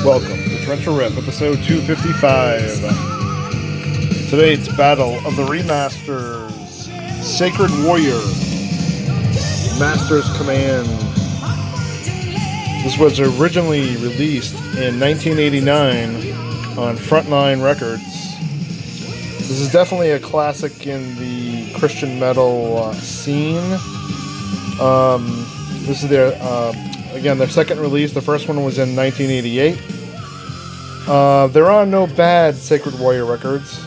Welcome to Retro Riff, episode 255. Today it's Battle of the Remasters, Sacred Warrior, Master's Command. This was originally released in 1989 on Frontline Records. This is definitely a classic in the Christian metal scene. This is their second release. The first one was in 1988. There are no bad Sacred Warrior records.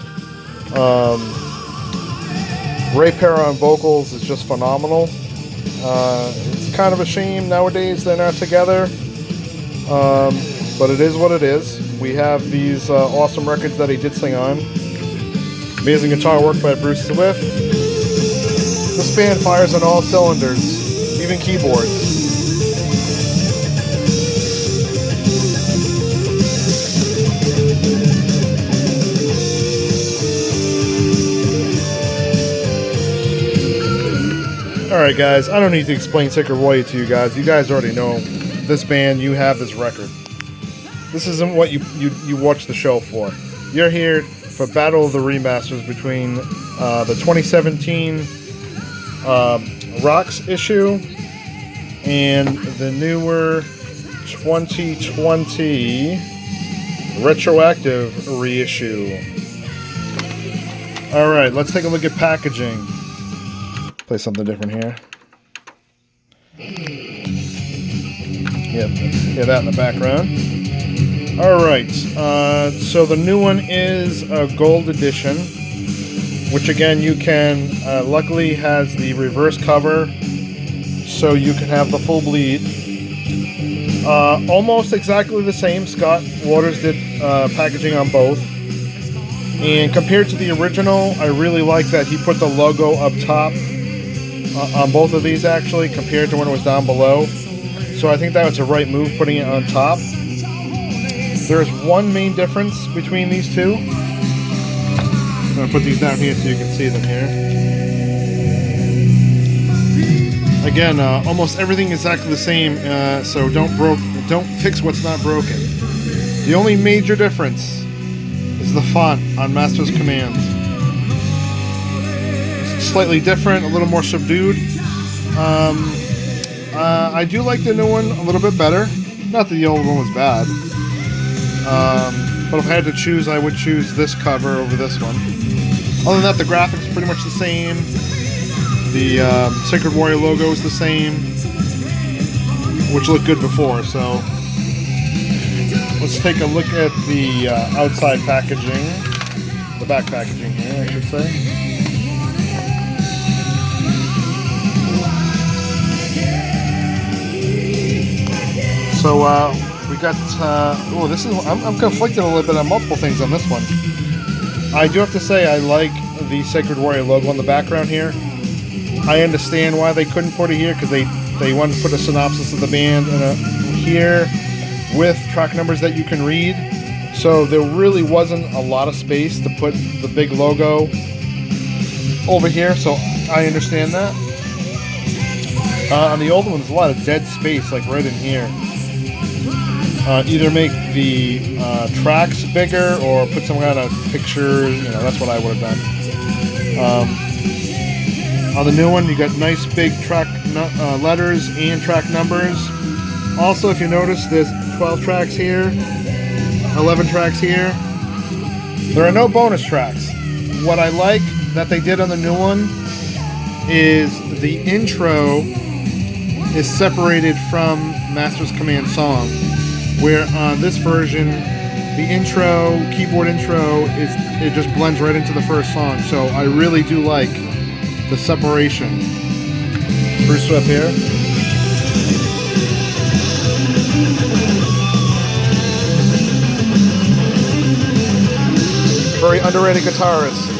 Ray Perra on vocals is just phenomenal. It's kind of a shame nowadays they're not together. But it is what it is. We have these awesome records that he did sing on. Amazing guitar work by Bruce Swift. This band fires on all cylinders, even keyboards. Alright guys, I don't need to explain Sacred Warrior to you guys. You guys already know this band, you have this record. This isn't what you watch the show for. You're here for Battle of the Remasters between the 2017 Rocks issue and the newer 2020 retroactive reissue. Alright, let's take a look at packaging. Play something different here. Yep, hear that in the background. Alright, so the new one is a gold edition, which again you can, luckily has the reverse cover, so you can have the full bleed. Almost exactly the same. Scott Waters did packaging on both. And compared to the original, I really like that he put the logo up top on both of these actually, compared to when it was down below. So I think that was the right move, putting it on top. There's one main difference between these two. I'm going to put these down here so you can see them here. Again, almost everything is exactly the same, so don't fix what's not broken. The only major difference is the font on Master's Command. It's slightly different, a little more subdued. I do like the new one a little bit better. Not that the old one was bad. But if I had to choose, I would choose this cover over this one. Other than that, the graphics are pretty much the same. The Sacred Warrior logo is the same, which looked good before. So let's take a look at the outside packaging, the back packaging here, I should say. So we got. This is. I'm conflicted a little bit on multiple things on this one. I do have to say I like the Sacred Warrior logo on the background here. I understand why they couldn't put it here, because they wanted to put a synopsis of the band here with track numbers that you can read. So there really wasn't a lot of space to put the big logo over here. So I understand that. On the old one, there's a lot of dead space, like right in here. Either make the tracks bigger or put some kind of picture. That's what I would have done. On the new one, you got nice big track letters and track numbers. Also, if you notice, there's 12 tracks here, 11 tracks here. There are no bonus tracks. What I like that they did on the new one is the intro is separated from Master's Command song, where on this version, the intro, keyboard intro, it just blends right into the first song. So I really do like the separation. Bruce Swift here. Very underrated guitarist.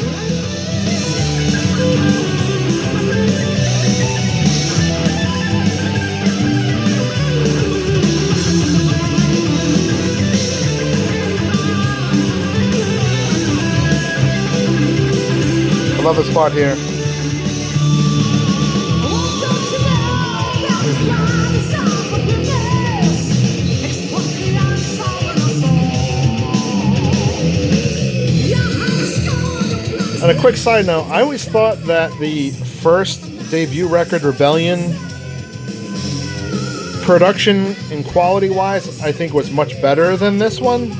I love this part here. And a quick side note, I always thought that the first debut record, Rebellion, production and quality-wise, I think was much better than this one.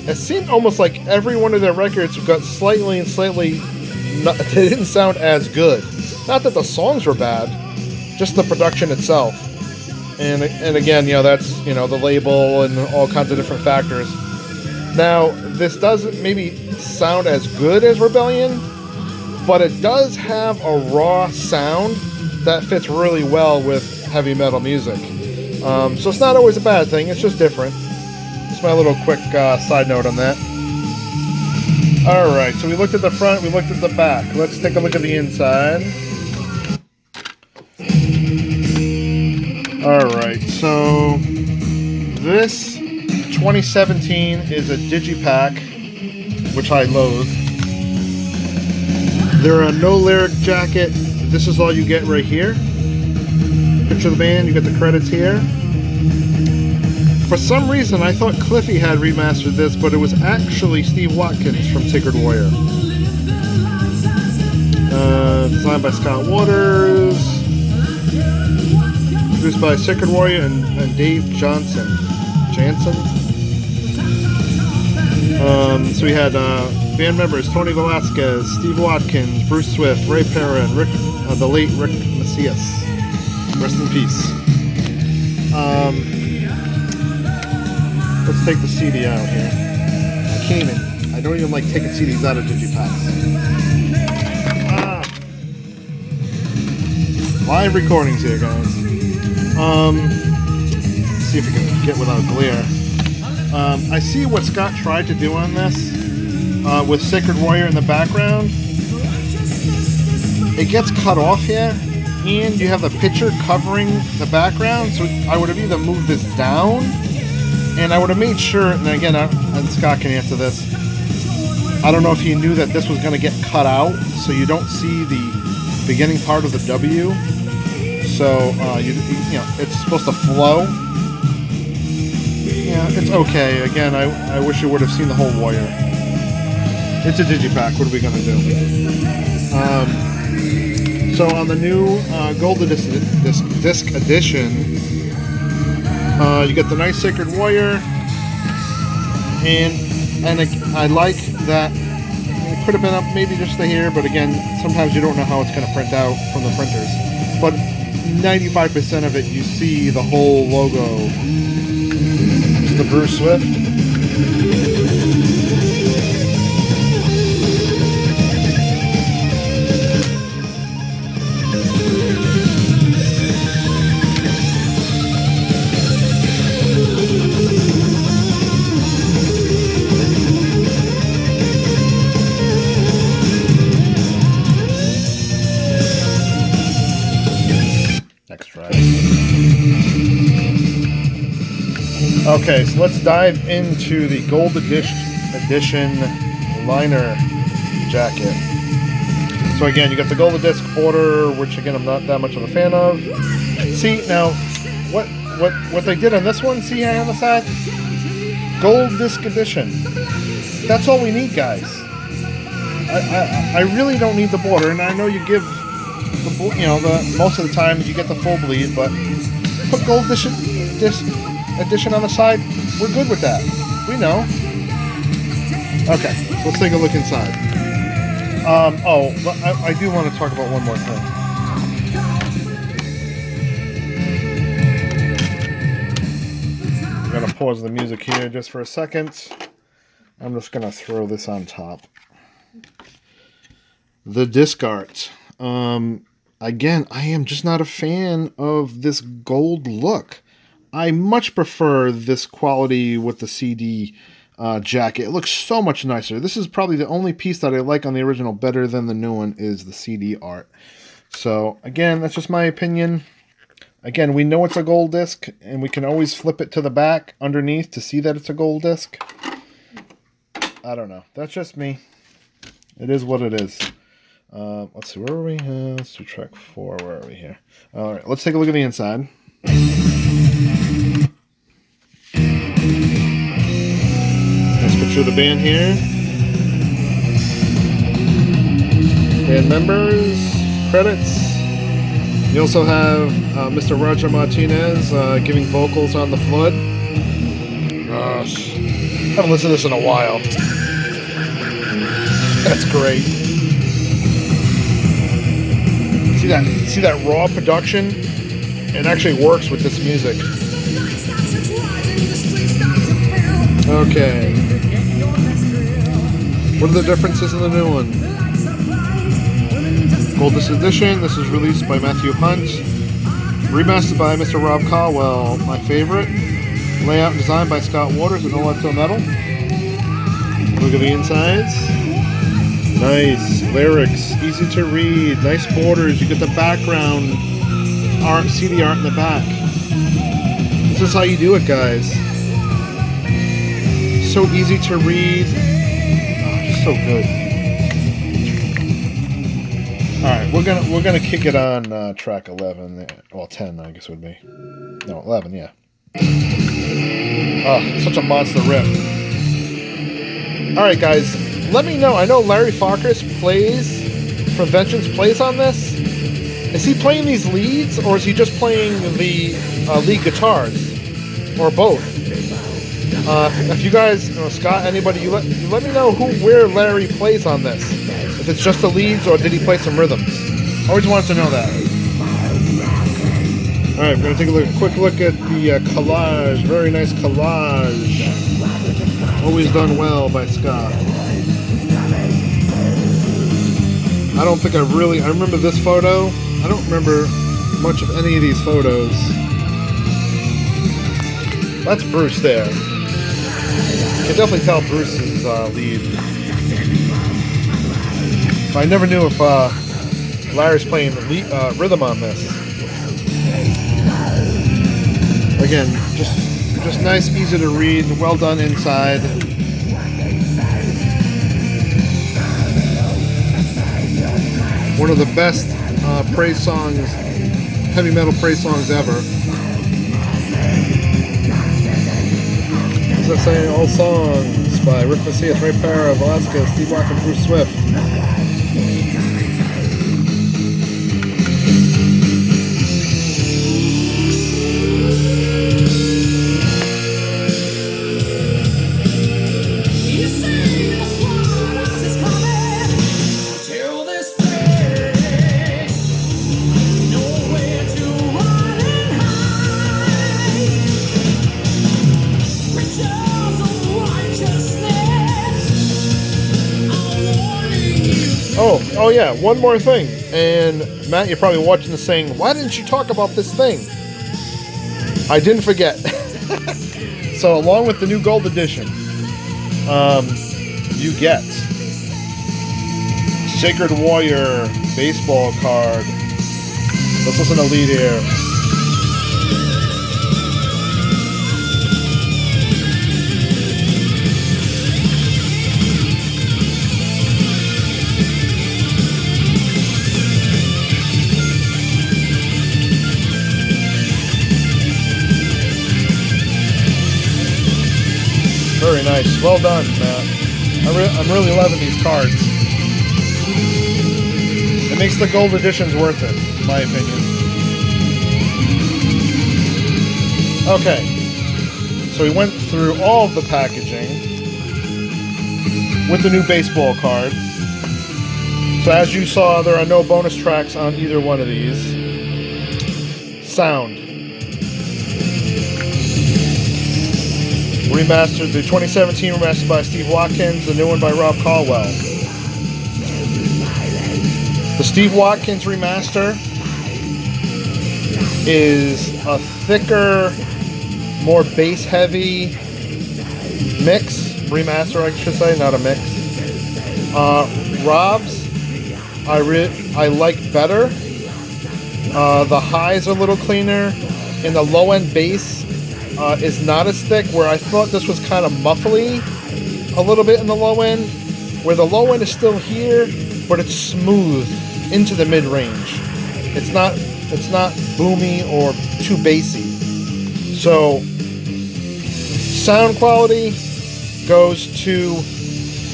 It seemed almost like every one of their records got slightly, they didn't sound as good. Not that the songs were bad, just the production itself. And again, that's, the label and all kinds of different factors. Now, this doesn't maybe sound as good as Rebellion, but it does have a raw sound that fits really well with heavy metal music. So it's not always a bad thing, it's just different. Just my little quick side note on that. Alright, so we looked at the front, we looked at the back. Let's take a look at the inside. Alright, so this 2017 is a digipack, which I loathe. There are no lyric jacket. This is all you get right here. Picture of the band, you get the credits here. For some reason, I thought Cliffy had remastered this, but it was actually Steve Watkins from Sacred Warrior. Designed by Scott Waters. Produced by Sacred Warrior and Dave Jansen. So we had band members Tony Velasquez, Steve Watkins, Bruce Swift, Ray Perrin, the late Rick Macias. Rest in peace. Let's take the CD out here. I don't even like taking CDs out of digipacks. Live recordings here, guys. Let's see if we can get without glare. I see what Scott tried to do on this with Sacred Warrior in the background. It gets cut off here, and you have the picture covering the background, so I would have either moved this down, and I would have made sure, and again, and Scott can answer this, I don't know if he knew that this was going to get cut out, so you don't see the beginning part of the W, so it's supposed to flow. Yeah, it's okay. Again, I wish you would have seen the whole Warrior. It's a digipack. What are we going to do? So on the new Gold Disc Edition, you get the nice Sacred Warrior, and I like that it could have been up maybe just to here, but again, sometimes you don't know how it's going to print out from the printers. But 95% of it, you see the whole logo. The Bruce Swift. Next try. Okay, so let's dive into the Gold Edition liner jacket. So again, you got the Gold Disc border, which again I'm not that much of a fan of. See now, what they did on this one? See here on the side, Gold Disc Edition. That's all we need, guys. I really don't need the border, and I know you give the most of the time you get the full bleed, but put gold edition on the side, we're good with that. We know. Okay, let's take a look inside. But I do want to talk about one more thing. I'm gonna pause the music here just for a second. I'm just gonna throw this on top. The disc art. Again, I am just not a fan of this gold look. I much prefer this quality with the CD jacket. It looks so much nicer. This is probably the only piece that I like on the original better than the new one is the CD art. So, again, that's just my opinion. Again, we know it's a gold disc, and we can always flip it to the back underneath to see that it's a gold disc. I don't know. That's just me. It is what it is. Let's see, where are we? Let's do track 4. Where are we here? All right, let's take a look at the inside. Nice picture of the band here. Band members, credits. You also have Mr. Roger Martinez giving vocals on The Flood. Gosh, I haven't listened to this in a while. That's great. See that raw production? It actually works with this music. Okay. What are the differences in the new one? Goldest edition. This is released by Matthew Hunt. Remastered by Mr. Rob Caldwell, my favorite. Layout and design by Scott Waters and No Left Metal. Look at the insides. Nice lyrics, easy to read, nice borders. You get the background art, CD art in the back. This is how you do it, guys. So easy to read. Oh, just so good. All right, we're gonna kick it on track 11. Well, 10, I guess it would be. No, 11, yeah. Oh, such a monster riff. All right, guys. Let me know. I know Larry Farkas from Vengeance plays on this. Is he playing these leads, or is he just playing the lead guitars, or both? If you guys, Scott, anybody, you let me know where Larry plays on this. If it's just the leads, or did he play some rhythms? Always wanted to know that. All right, we're gonna take a quick look at the collage. Very nice collage. Always done well by Scott. I don't think I remember this photo. I don't remember much of any of these photos. That's Bruce there. You can definitely tell Bruce is lead. But I never knew if Larry's playing the lead, rhythm on this. Again, just nice, easy to read, well done inside. One of the best praise songs, heavy metal praise songs ever. As I say, all songs by Rick Macias, Ray Parra, Velasquez, Steve Rock, and Bruce Swift. Oh yeah, one more thing. And Matt, you're probably watching this saying, why didn't you talk about this thing? I didn't forget. So along with the new gold edition, you get Sacred Warrior baseball card. Let's listen to lead here. Very nice. Well done, Matt. I'm really loving these cards. It makes the gold editions worth it, in my opinion. Okay, so we went through all of the packaging with the new baseball card. So as you saw, there are no bonus tracks on either one of these. Sound. Remastered, the 2017 remastered by Steve Watkins, the new one by Rob Caldwell. The Steve Watkins remaster is a thicker, more bass-heavy mix. Remaster, I should say, not a mix. Rob's, I like better. The highs are a little cleaner, and the low-end bass is not as thick, where I thought this was kind of muffly a little bit in the low end, where the low end is still here, but it's smooth into the mid-range. It's not boomy or too bassy. So sound quality goes to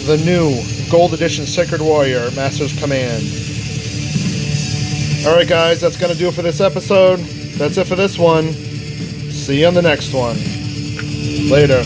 the new Gold Edition Sacred Warrior Master's Command. Alright guys, that's going to do it for this episode. That's it for this one. See you on the next one. Later.